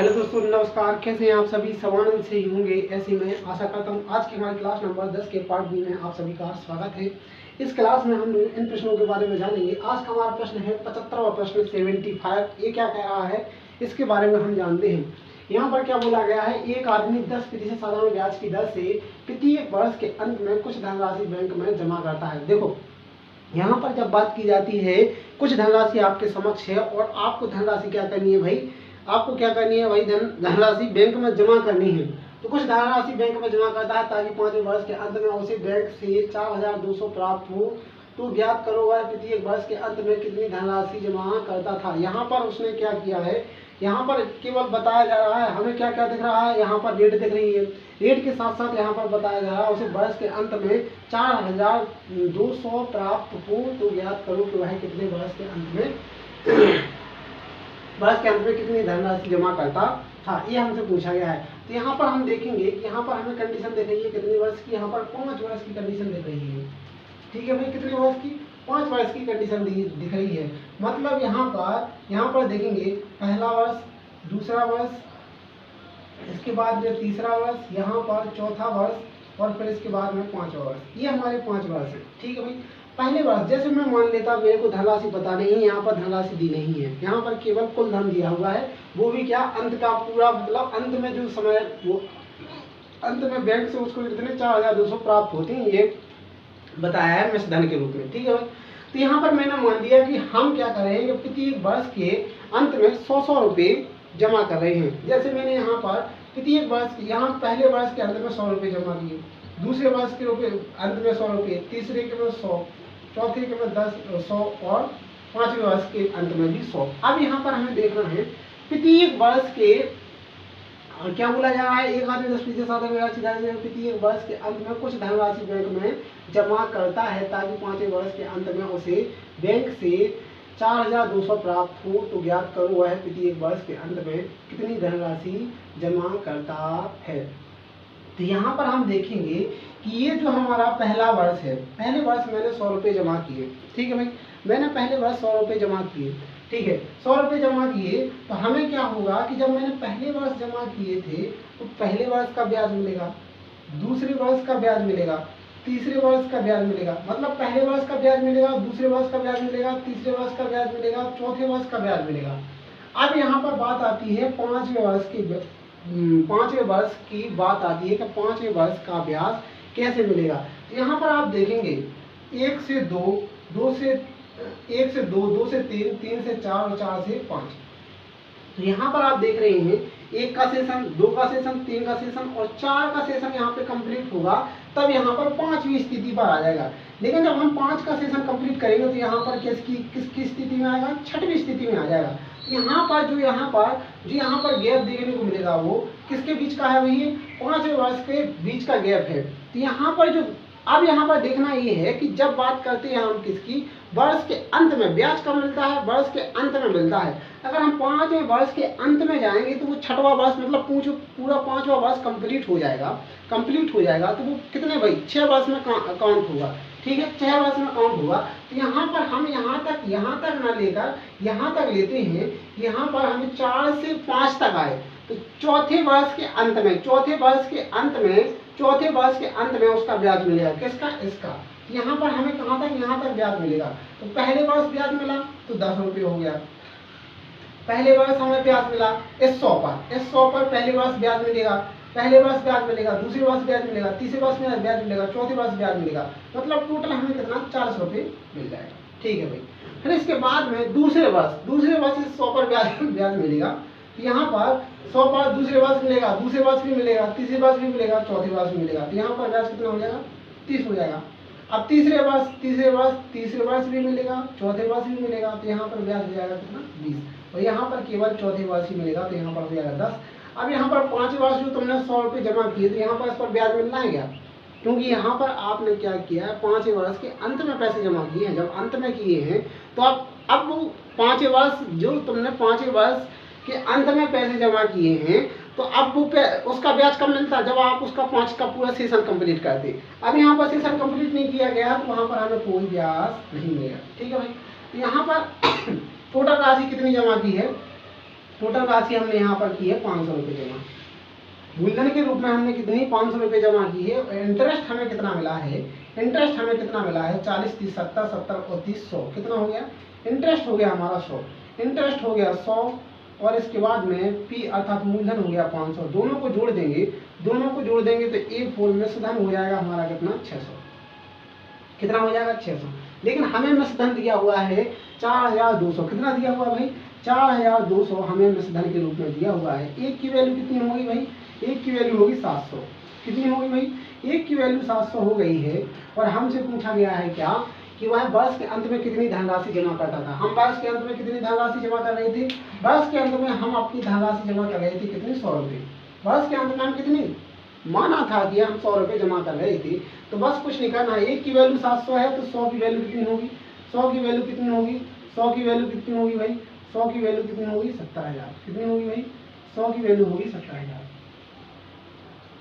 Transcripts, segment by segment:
Hello दोस्तों, नमस्कार। कैसे हैं आप सभी? स्वानंद से ही होंगे, ऐसे मैं आशा करता हूँ। आज की हमारी क्लास नंबर 10 के पार्ट बी में आप सभी का स्वागत है। इस क्लास में हम इन प्रश्नों के बारे में जानेंगे। आज का हमारा प्रश्न है 75वां प्रश्न 75। ये क्या कह रहा है इसके बारे में हम जानते हैं। यहाँ पर क्या बोला गया है, एक आदमी 10% साधारण ब्याज की दर से प्रत्येक वर्ष के अंत में कुछ धनराशि बैंक में जमा करता है। देखो, यहाँ पर जब बात की जाती है, कुछ धनराशि आपके समक्ष है और आपको धनराशि क्या करनी है भाई, आपको क्या करनी है भाई, धनराशि बैंक में जमा करनी है। तो कुछ धनराशि बैंक में जमा करता है ताकि 5वें वर्ष के अंत में उसे बैंक से 4200 प्राप्त हो। तो ज्ञात करो वह प्रत्येक वर्ष के अंत में कितनी धनराशि जमा करता था। यहाँ पर उसने क्या किया है, यहाँ पर केवल बताया जा रहा है, हमें क्या क्या दिख रहा है, यहाँ पर रेट दिख रही है। रेट के साथ साथ यहाँ पर बताया जा रहा है उसे वर्ष के अंत में 4200 प्राप्त हो। तो ज्ञात करो कि वह कितने वर्ष के अंत में कितनी धनराशि जमा करता था, ये हमसे पूछा गया है। तो यहाँ पर हम देखेंगे कि यहाँ पर हमें कंडीशन दिख रही है कितने वर्ष की, यहाँ पर 5 वर्ष की कंडीशन दिख रही है। ठीक है भाई, कितने वर्ष की? 5 वर्ष की कंडीशन दिख रही है। मतलब यहाँ पर देखेंगे पहला वर्ष, दूसरा वर्ष, इसके बाद में तीसरा वर्ष, यहाँ पर चौथा वर्ष और फिर इसके बाद में 5वां वर्ष। ये हमारे 5 वर्ष है। ठीक है भाई, पहले वर्ष जैसे मैं मान लेता मेरे को धनराशि पता नहीं है, यहाँ पर धनराशि दी नहीं है, यहाँ पर केवल कुल धन दिया हुआ है, वो भी क्या अंत का पूरा, मतलब अंत में जो समय, वो अंत में बैंक से उसको कितने 4200 प्राप्त होते हैं, ये बताया है मिश्र धन के रूप में। ठीक है भाई, तो यहाँ पर मैंने मान दिया कि हम क्या कर रहे हैं, प्रत्येक वर्ष के अंत में 100 रुपये जमा कर रहे हैं। जैसे मैंने यहाँ पर प्रत्येक वर्ष, यहाँ पहले वर्ष के अंत में 100 रुपये जमा किए, दूसरे वर्ष के अंत में 100 रुपये, तीसरे के में 100, चौथे के में 100 और 5वें वर्ष के अंत में भी 100। अब यहाँ पर हमें देखना है प्रत्येक वर्ष के क्या बोला जा रहा है, एक आदमी 10% साधारण ब्याज की दर से प्रत्येक वर्ष के अंत में कुछ धनराशि बैंक में जमा करता है ताकि 5वें वर्ष के अंत में उसे बैंक से 4200 प्राप्त हो। तो ज्ञात करो वह प्रत्येक वर्ष के अंत में कितनी धनराशि जमा करता है। तो यहाँ पर हम देखेंगे कि ये जो हमारा पहला वर्ष है, पहले वर्ष मैंने 100 रुपये जमा किए। ठीक है भाई, मैंने पहले वर्ष 100 रुपये जमा किए। ठीक है, 100 रुपये जमा किए तो हमें क्या होगा कि जब मैंने पहले वर्ष जमा किए थे तो पहले वर्ष का ब्याज मिलेगा, दूसरे वर्ष का ब्याज मिलेगा, तीसरे वर्ष का ब्याज मिलेगा। मतलब पहले वर्ष का ब्याज मिलेगा, दूसरे वर्ष का ब्याज मिलेगा, तीसरे वर्ष का ब्याज मिलेगा, चौथे वर्ष का ब्याज मिलेगा। अब यहाँ पर बात आती है 5वें वर्ष की बात आती है कि 5वें वर्ष का ब्याज कैसे मिलेगा। तो यहाँ पर आप देखेंगे 1 से 2, 2 से 1 से 2, 2 से 3, 3 से 4 और 4 से 5। तो यहाँ पर आप देख रहे हैं 1 का सेशन, 2 का सेशन, 3 का सेशन और 4 का सेशन यहाँ पे कंप्लीट होगा, तब यहाँ पर 5वीं स्थिति पर आ जाएगा। लेकिन जब हम 5 का सेशन कंप्लीट करेंगे तो यहाँ पर किसकी स्थिति में आएगा, 6वीं स्थिति में आ जाएगा। यहाँ पर गैप देखने को मिलेगा वो किसके बीच का है भैया, 5वें वर्ष के बीच का गैप है। तो यहाँ पर देखना ये है कि जब बात करते हैं हम किसकी, वर्ष के अंत में ब्याज कब मिलता है, वर्ष के अंत में मिलता है। अगर हम 5वें वर्ष के अंत में जाएंगे तो वो 6वां वर्ष, मतलब पूरा 5वां वर्ष कंप्लीट हो जाएगा। तो वो कितने भाई, 6 वर्ष में काउंट होगा। ठीक है, 6 वर्ष में काउंट होगा। तो यहाँ पर हम यहाँ तक ना लेकर यहाँ तक लेते हैं, यहाँ पर हमें 4 से 5 तक आए तो चौथे वर्ष के अंत में उसका ब्याज मिलेगा। किसका? इसका। यहाँ पर हमें कहाँ तक, यहाँ तक ब्याज मिलेगा। तो पहले वर्ष ब्याज मिला तो 10 रुपये हो गया, पहले वर्ष हमें ब्याज मिला इस 100 पर पहले वर्ष ब्याज मिलेगा, दूसरे वर्ष ब्याज मिलेगा, तीसरे वर्ष में ब्याज मिलेगा, चौथे वर्ष ब्याज मिलेगा। मतलब टोटल हमें कितना, 400 रुपये मिल जाएगा। ठीक है भाई, फिर इसके बाद में दूसरे वर्ष इस 100 पर ब्याज मिलेगा। यहाँ पर 100 पर दूसरे वर्ष मिलेगा, दूसरे वर्ष भी मिलेगा, तीसरे वर्ष भी मिलेगा, चौथे वर्ष भी मिलेगा। तो यहाँ पर ब्याज कितना हो जाएगा, 30 हो जाएगा। अब तीसरे वर्ष भी मिलेगा, चौथे वर्ष भी मिलेगा। तो यहाँ पर ब्याज हो जाएगा कितना, 20। और यहाँ पर केवल चौथे वर्ष ही मिलेगा, तो यहाँ पर हो जाएगा 10। अब यहाँ पर 5वें वर्ष जो तुमने 100 रुपये जमा किए तो यहाँ पर इस पर ब्याज मिलना है क्या, क्योंकि यहाँ पर आपने क्या किया है, 5वें वर्ष के अंत में पैसे जमा किए हैं। जब अंत में किए हैं तो अब वो 5वें वर्ष जो तुमने 5वें वर्ष के अंत में पैसे जमा किए हैं, तो अब वो उसका ब्याज कब मिलता है, जब आप उसका 5 का पूरा सेशन कंप्लीट करते। अब यहाँ पर सेशन कंप्लीट नहीं किया गया तो वहाँ पर हमें कोई ब्याज नहीं मिलेगा। ठीक है भाई, तो यहाँ पर टोटल राशि कितनी जमा की है, टोटल राशि हमने यहाँ पर की है 500 रुपये जमा। मूलधन के रूप में हमने कितनी 500 रुपये जमा की है। इंटरेस्ट हमें कितना मिला है, इंटरेस्ट हमें कितना मिला है 40, 30, 70, 70 और 30, 100। कितना हो गया इंटरेस्ट हो गया हमारा 100, इंटरेस्ट हो गया 100 और इसके बाद में पी अर्थात मूलधन हो गया 500। दोनों को जोड़ देंगे, दोनों को जोड़ देंगे तो एक फोल में मिश्रधन हो जाएगा हमारा कितना 600। कितना हो जाएगा 600। लेकिन हमें मिश्रधन दिया हुआ है 4200। कितना दिया हुआ है भाई 4200 हमें मिश्रधन के रूप में दिया हुआ है। एक की वैल्यू कितनी होगी भाई, एक की वैल्यू होगी 700। कितनी होगी भाई, एक की वैल्यू 700 हो गई है। और हमसे पूछा गया है क्या कि वह वर्ष के अंत में कितनी धनराशि जमा करता था। हम वर्ष के अंत में कितनी धनराशि जमा कर रहे थे, वर्ष के अंत में हम अपनी धनराशि जमा कर रहे थे कितनी 100 रुपये। वर्ष के अंत में हम कितनी माना था कि हम 100 रुपये जमा कर रहे थे। तो बस कुछ नहीं करना है, एक की वैल्यू 700 है तो 100 की वैल्यू कितनी होगी, 100 की वैल्यू कितनी होगी, 100 की वैल्यू कितनी होगी भाई, 100 की वैल्यू कितनी होगी 70,000। कितनी होगी भाई 100 की वैल्यू होगी 70,000।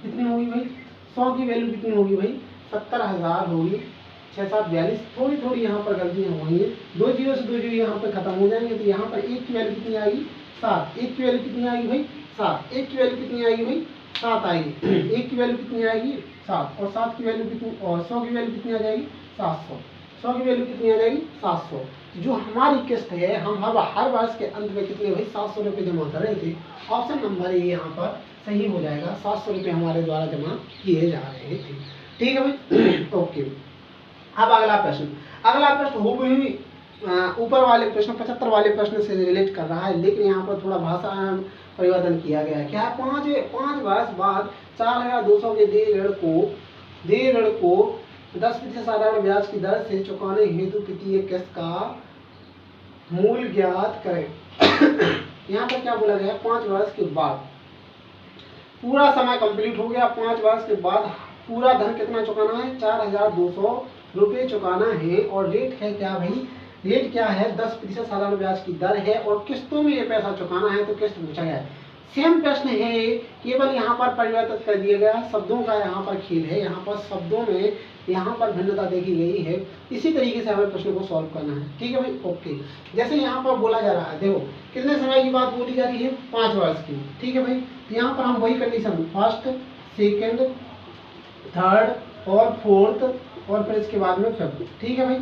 कितनी होगी भाई 100 की वैल्यू कितनी होगी भाई 70,000 होगी। 6, 7, 42 थोड़ी थोड़ी यहाँ पर गलतियाँ हुई हैं, 2 जीरो से 2 जीरो यहाँ पर खत्म हो जाएंगे। तो यहाँ पर एक की वैल्यू कितनी आएगी 7, एक की वैल्यू कितनी आएगी भाई 7, एक की वैल्यू कितनी आएगी भाई 7 आएगी। एक की वैल्यू कितनी आएगी 7 और 7 की वैल्यू कितनी और 100 की वैल्यू कितनी आ जाएगी 700। 100 की वैल्यू कितनी आ जाएगी 700। जो हमारी किस्त है हम हर वर्ष के अंत में कितने भाई 700 रुपये जमा कर रहे थे। ऑप्शन नंबर ए यहाँ पर सही हो जाएगा, 700 रुपये हमारे द्वारा जमा किए जा रहे थे। ठीक है भाई ओके। अब अगला प्रश्न, अगला प्रश्न हो भी ऊपर वाले प्रश्न 75 वाले प्रश्न से रिलेट कर रहा है, लेकिन यहाँ पर थोड़ा भाषा परिवर्तन किया गया है। क्या है 5 वर्ष बाद 4200 के दे ऋण को 10% साधारण ब्याज की दर से चुकाने हेतु वित्तीय किस्त का मूल ज्ञात करें। यहाँ पर क्या बोला गया है 5 वर्ष के बाद पूरा समय कंप्लीट हो गया, 5 वर्ष के बाद पूरा धन कितना चुकाना है 4200 रुपये चुकाना है। और रेट है क्या भाई, रेट क्या है 10% साधारण ब्याज की दर है और किस्तों में ये पैसा चुकाना है। तो किस्त पूछा गया है, सेम प्रश्न है, केवल यहाँ पर परिवर्तित कर दिया गया, शब्दों का यहाँ पर खेल है, यहाँ पर शब्दों में यहाँ पर भिन्नता देखी गई है। इसी तरीके से हमें प्रश्न को सॉल्व करना है। ठीक है भाई ओके। जैसे यहाँ पर बोला जा रहा है, देखो कितने समय की बात बोली जा रही है 5 वर्ष की। ठीक है भाई, यहाँ पर हम वही कंडीशन फर्स्ट, सेकेंड, थर्ड और फोर्थ और फिर इसके बाद में फिफ्थ। ठीक है भाई,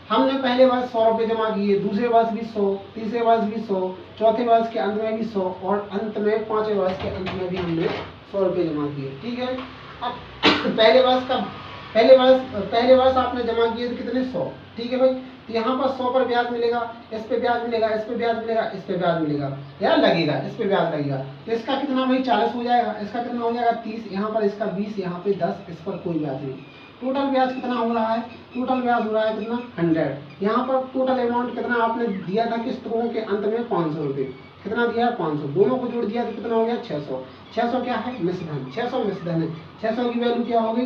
हमने पहले वर्ष 100 रुपये जमा किए, दूसरे वर्ष भी 100, तीसरे वर्ष भी 100, चौथे वर्ष के अंत में भी 100 और अंत में 5वें वर्ष के अंत में भी हमने 100 रुपये जमा किए। ठीक है, अब पहले वर्ष आपने जमा किए तो कितने 100। ठीक है भाई, तो यहाँ पर 100 पर ब्याज मिलेगा, इस पे ब्याज मिलेगा, इस पे ब्याज मिलेगा, इस पे ब्याज मिलेगा या लगेगा, इस पे ब्याज लगेगा। तो इसका कितना भाई 40 हो जाएगा, इसका कितना हो जाएगा 30, यहाँ पर इसका 20, यहाँ पे 10, इस पर कोई ब्याज नहीं। टोटल ब्याज कितना हो रहा है, टोटल ब्याज हो रहा है कितना 100। यहाँ पर टोटल अमाउंट कितना आपने दिया था किस्तों के अंत में 500 रुपये। कितना दिया है 500, दोनों को जोड़ दिया तो कितना हो गया 600। 600 क्या है मिश्रधन, 600 मिश्रधन है। 600 की वैल्यू क्या होगी,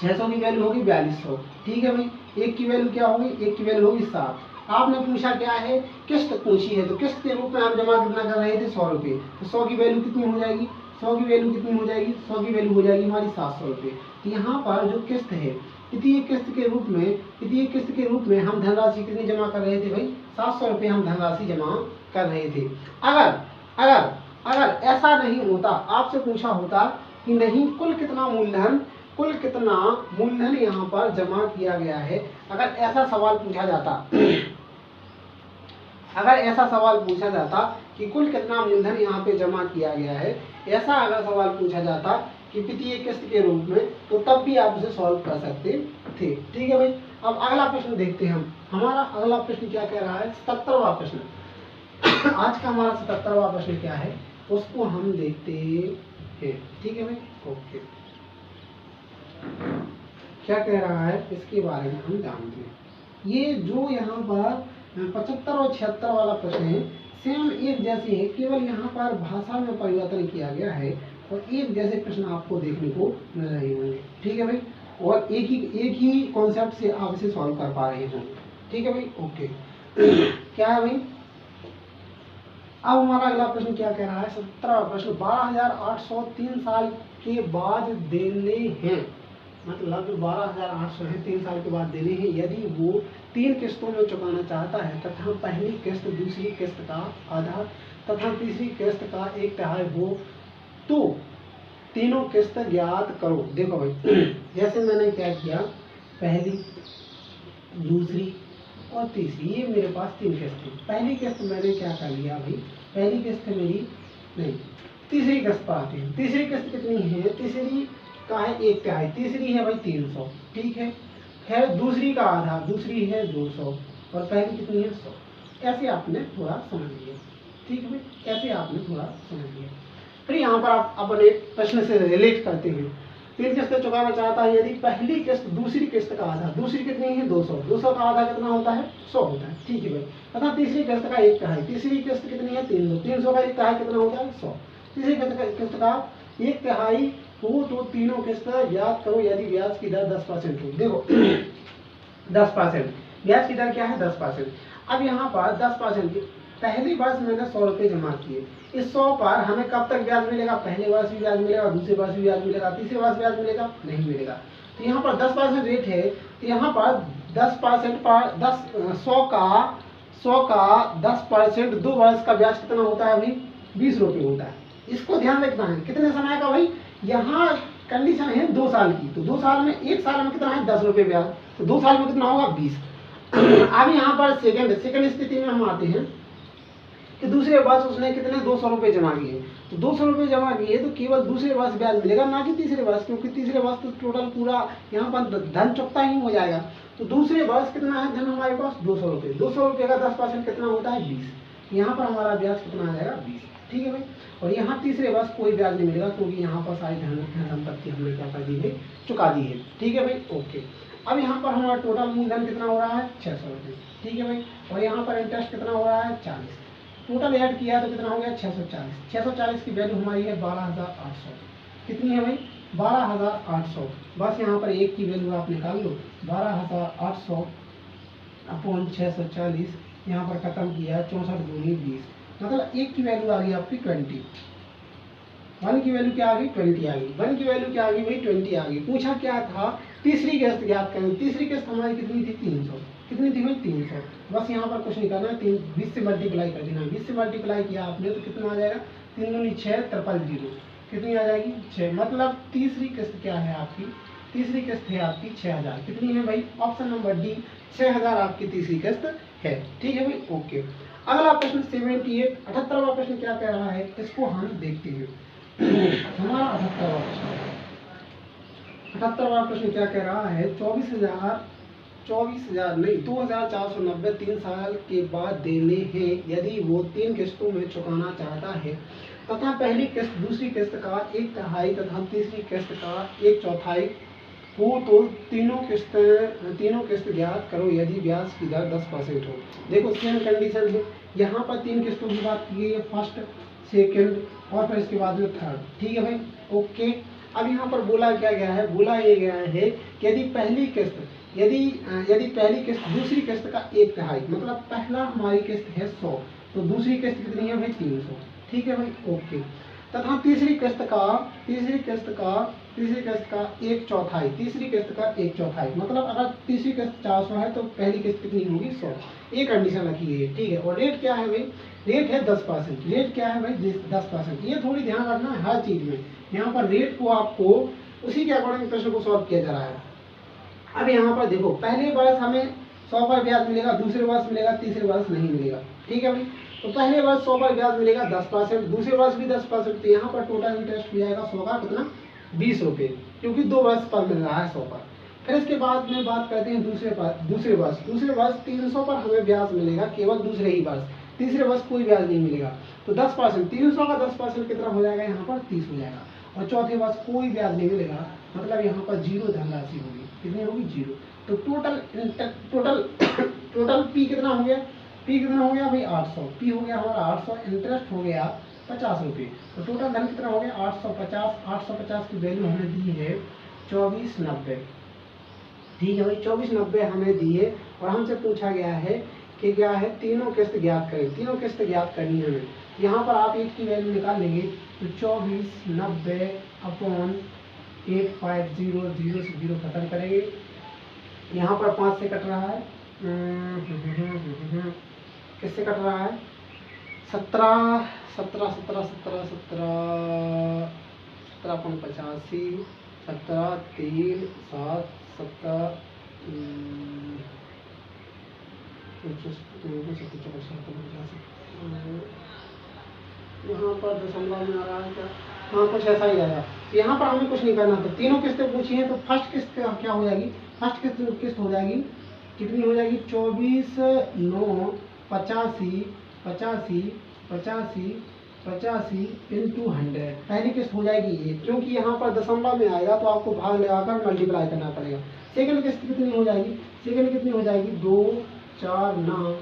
600 की वैल्यू होगी 4200। ठीक है भाई, एक की वैल्यू क्या होगी, एक की वैल्यू होगी 7। आपने पूछा क्या है किस्त पूछी है, तो किस्त के रूप में हम जमा कितना कर रहे थे 100 रुपये। तो 100 की वैल्यू कितनी हो जाएगी, 100 की वैल्यू कितनी हो जाएगी, 100 की वैल्यू हो जाएगी हमारी 700 रुपये। तो यहाँ पर जो किस्त है कितनी किस्त के रूप में हम धनराशि कितनी जमा कर रहे थे भाई 700 रुपये हम धनराशि जमा कर रहे थे। अगर ऐसा नहीं होता, आपसे पूछा होता कि नहीं कुल कितना मूलधन यहाँ पर जमा किया गया है, अगर ऐसा सवाल पूछा जाता कि कुल कितना मूलधन यहाँ पे जमा किया गया है, ऐसा अगर सवाल पूछा जाता कि वित्तीय किस्त के रूप में, तो तब भी आप उसे सॉल्व कर सकते थे। ठीक है भाई, अब अगला प्रश्न देखते हैं हम। हमारा अगला प्रश्न क्या कह रहा है 77वां प्रश्न। आज का हमारा 77वां प्रश्न क्या है उसको हम देखते हैं। ठीक है भाई ओके, क्या कह रहा है इसके बारे में हम जानते हैं। ये जो यहाँ पर 75 और 76 वाला प्रश्न है सेम एक जैसे है, केवल यहाँ पर भाषा में परिवर्तन किया गया है और एक जैसे प्रश्न आपको देखने को मिल रहे होंगे। ठीक है भाई, और एक ही कॉन्सेप्ट से आप इसे सॉल्व कर पा रहे हैं। ठीक है भाई ओके। क्या है भाई, अब हमारा अगला प्रश्न क्या कह रहा है 17वां प्रश्न। 12,803 साल के बाद देने हैं मतलब 12,800 है, 3 साल के बाद देने हैं। यदि वो 3 किस्तों में चुकाना चाहता है तथा पहली किस्त दूसरी किस्त का आधा तथा तीसरी किस्त का 1/3 हो तो तीनों किस्त ज्ञात करो। देखो भाई जैसे मैंने क्या किया, पहली दूसरी और तीसरी, ये मेरे पास 3 किस्त थी। पहली किस्त मैंने क्या कर लिया भाई, पहली किस्त मेरी नहीं, तीसरी किस्त पर आते हैं। तीसरी किस्त कितनी है, तीसरी का है 1/3, तीसरी है भाई 300, ठीक है दूसरी का आधा, दूसरी है 200 और पहली कितनी है 100। ऐसे आपने थोड़ा समझ लिया, ठीक है भाई, ऐसे आपने थोड़ा समझ लिया। फिर यहाँ पर आप अपने प्रश्न से रिलेट करते हैं। 3 किस्तें चुकाना चाहता है, यदि पहली किस्त दूसरी किस्त का आधा, दूसरी कितनी है 200, 200 का आधा कितना होता है 100 होता है, ठीक है भाई, तथा तीसरी किस्त का 1/3, तीसरी किस्त कितनी है 300, 300 का 1/3 कितना होता है 100, तीसरी किस्त का 1/3 हो तो तीनों किस्त ज्ञात करो यदि ब्याज की दर 10% हो। देखो 10%, ब्याज की दर क्या है 10%। अब यहाँ पर 10% पहली वर्ष मैंने 100 रुपये जमा किए, इस 100 पर हमें कब तक ब्याज मिलेगा, पहले वर्ष भी ब्याज मिलेगा, दूसरे वर्ष भी ब्याज मिलेगा, तीसरे वर्ष ब्याज मिलेगा नहीं मिलेगा। तो यहाँ पर 10% रेट है, तो यहाँ पर 10% पर 100 का 10% 2 वर्ष का ब्याज कितना होता है भाई 20 रुपये होता है। इसको ध्यान रखना है। कितने समय का भाई, यहाँ कंडीशन है 2 साल की, तो 2 साल में 1 साल में कितना है 10 रुपये ब्याज, तो 2 साल में कितना होगा 20। अब यहाँ पर सेकंड स्थिति में हम आते हैं कि दूसरे वर्ष उसने कितने 200 रुपये जमा किए, तो 200 रुपये जमा किए तो केवल दूसरे वर्ष ब्याज मिलेगा, ना कि तीसरे वर्ष, क्योंकि तीसरे वर्ष तो टोटल पूरा यहाँ पर धन चुकता ही हो जाएगा। तो दूसरे वर्ष कितना है धन हमारे पास 200 रुपये, 200 रुपये का 10% कितना होता है 20, यहाँ पर हमारा ब्याज कितना आ जाएगा 20, ठीक है भाई। और यहाँ तीसरे वर्ष कोई ब्याज नहीं मिलेगा क्योंकि यहाँ पर सारी धन संपत्ति हमने क्या कर दी है, चुका दी है, ठीक है भाई, ओके। अब यहाँ पर हमारा टोटल मूलधन कितना हो रहा है 600 रुपये, ठीक है भाई, और यहाँ पर इंटरेस्ट कितना हो रहा है 40, टोटल ऐड किया तो कितना हो गया 640, 640 की वैल्यू हमारी है 12,800, कितनी है भाई 12,800, बस यहाँ पर एक की वैल्यू आप निकाल लो, 12,800 अपॉन 640, यहाँ पर खत्म किया 64 दूनी 20, मतलब एक की वैल्यू आ गई आपकी 20, 1 की वैल्यू क्या आ गई 20 आ गई, 1 की वैल्यू क्या आ गई भाई 20 आ गई। पूछा क्या था, तीसरी किस्त ज्ञात करें, तीसरी किस्त हमारी कितनी थी 300, कितनी थी भाई 300, बस यहाँ पर कुछ नहीं करना है, 20 से मल्टीप्लाई कर देना, 20 से मल्टीप्लाई किया आपने तो कितना आ जाएगा 3 दूनी 6 000, कितनी आ जाएगी 6, मतलब तीसरी किस्त क्या है आपकी, तीसरी किस्त है आपकी 6000, कितनी है भाई ऑप्शन नंबर डी 6000 आपकी तीसरी किस्त है, ठीक है भाई, ओके। अगला प्रश्न 78, 78वां प्रश्न क्या कह रहा है, इसको हम देखते हैं। हमारा 78वां प्रश्न क्या कह रहा है, 24,000 नहीं 2,490 3 साल के बाद देने हैं यदि वो 3 किस्तों में चुकाना चाहता है तथा पहली किस्त दूसरी किस्त का 1/3 तथा तीसरी किस्त का 1/4 हो तो तीनों किस्त ज्ञात करो यदि ब्याज की दर 10% हो। देखो सेम कंडीशन है, यहाँ पर 3 किस्तों की बात की है, फर्स्ट सेकंड और फिर इसके बाद में थर्ड, ठीक है भाई, ओके। अब यहाँ पर बोला क्या गया है, बोला ये गया है कि यदि पहली किस्त दूसरी किस्त का 1/3, मतलब पहला हमारी किस्त है 100 तो दूसरी किस्त कितनी है भाई 300, ठीक है भाई, ओके, तथा तीसरी किस्त का 1/4, तीसरी किस्त का 1/4, मतलब अगर तीसरी किस्त 400 है तो पहली किस्त कितनी होगी 100, ये कंडीशन रखी गई है, ठीक है। और रेट क्या है भाई, रेट है 10%, रेट क्या है भाई 10%, ये थोड़ी ध्यान रखना है हर चीज में, यहाँ पर रेट को आपको उसी के अकॉर्डिंग प्रश्न को सॉल्व किया जा रहा है। अब यहाँ पर देखो पहले वर्ष हमें 100 पर ब्याज मिलेगा, दूसरे वर्ष मिलेगा, तीसरे वर्ष नहीं मिलेगा, ठीक है भाई, तो पहले वर्ष 100 पर ब्याज मिलेगा 10%, दूसरे वर्ष भी 10%, तो यहाँ पर टोटल इंटरेस्ट हो जाएगा 100 का कितना 20 रुपये, क्योंकि 2 वर्ष पर मिल रहा है 100 पर। फिर इसके बाद में बात करते हैं दूसरे वर्ष 300 पर हमें ब्याज मिलेगा केवल दूसरे ही वर्ष, तीसरे वर्ष कोई ब्याज नहीं मिलेगा, तो 10%, 300 का 10% कितना हो जाएगा यहाँ पर 30 हो जाएगा, और चौथे वर्ष कोई ब्याज नहीं मिलेगा, मतलब यहाँ पर 0 धनराशि होगी, कितनी होगी 0, तो टोटल पी कितना हो गया, पी कितना हो गया भाई 800, पी हो गया हमारा 800, इंटरेस्ट हो गया 50 रुपये, तो टोटल धन कितना हो गया 850 की वैल्यू हमें दी है 2490, ठीक है भाई 2490 हमें दी है, और हमसे पूछा गया है कि क्या है तीनों किस्त ज्ञात करें, तीनों किस्त ज्ञात करनी है हमें, यहाँ पर आप एक की वैल्यू निकाल लेंगे तो 2490 अपॉन 8 5 0 0 से 0 खत्म करेंगे। यहाँ पर 5 से कट रहा है, किससे कट रहा है? 17 17 17 17 17 17 85 17 3 7 17 यहाँ पर दशमलव में आ रहा है क्या? हाँ, कुछ ऐसा ही आया। यहाँ पर हमें कुछ नहीं करना था, तीनों किस्तें पूछी हैं, तो फर्स्ट किस्त क्या हो जाएगी? फर्स्ट किस्त हो जाएगी, कितनी हो जाएगी? 24 9 85 85 85 85 इंटू 100। पहली किस्त हो जाएगी ये, क्योंकि यहाँ पर दशमलव में आएगा तो आपको भाग लगाकर मल्टीप्लाई करना पड़ेगा। सेकंड किस्त कितनी हो जाएगी? सेकंड कितनी हो जाएगी? 2 4 9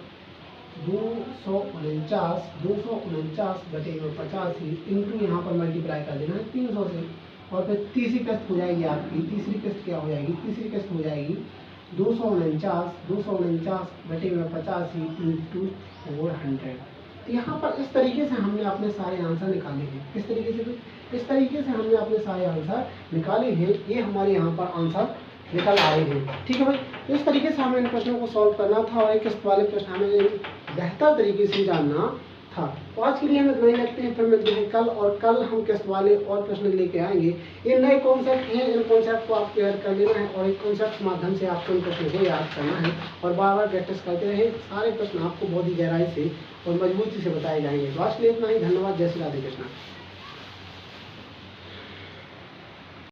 249 बटे 85 इंटू यहाँ पर मल्टीप्लाई कर देना है 300 से। और फिर तीसरी किस्त हो जाएगी आपकी, तीसरी किस्त क्या हो जाएगी? तीसरी किस्त हो जाएगी 249 बटे 85 इंटू 400। तो यहाँ पर इस तरीके से हमने अपने सारे आंसर निकाले हैं। किस तरीके से? इस तरीके से हमने अपने सारे आंसर निकाले हैं। ये हमारे यहाँ पर आंसर निकल आए हैं। ठीक है भाई, तो इस तरीके से हमें इन प्रश्नों को सॉल्व करना था और एक किस्त वाले प्रश्न हमें बेहतर तरीके से जानना था। तो आज के लिए हम इतना ही रखते हैं, फिर मिलते हैं कल, और कल हम किस्त वाले और प्रश्न लेके आएंगे। ये नए कॉन्सेप्ट हैं, इन कॉन्सेप्ट को आप क्लियर कर लेना है और एक कॉन्सेप्ट के माध्यम से आपको इन प्रश्नों को याद करना है और बार बार प्रैक्टिस करते रहे। सारे प्रश्न आपको बहुत ही गहराई से और मजबूती से बताए जाएंगे। तो आज के लिए इतना ही, धन्यवाद। जय श्री राधे कृष्णा।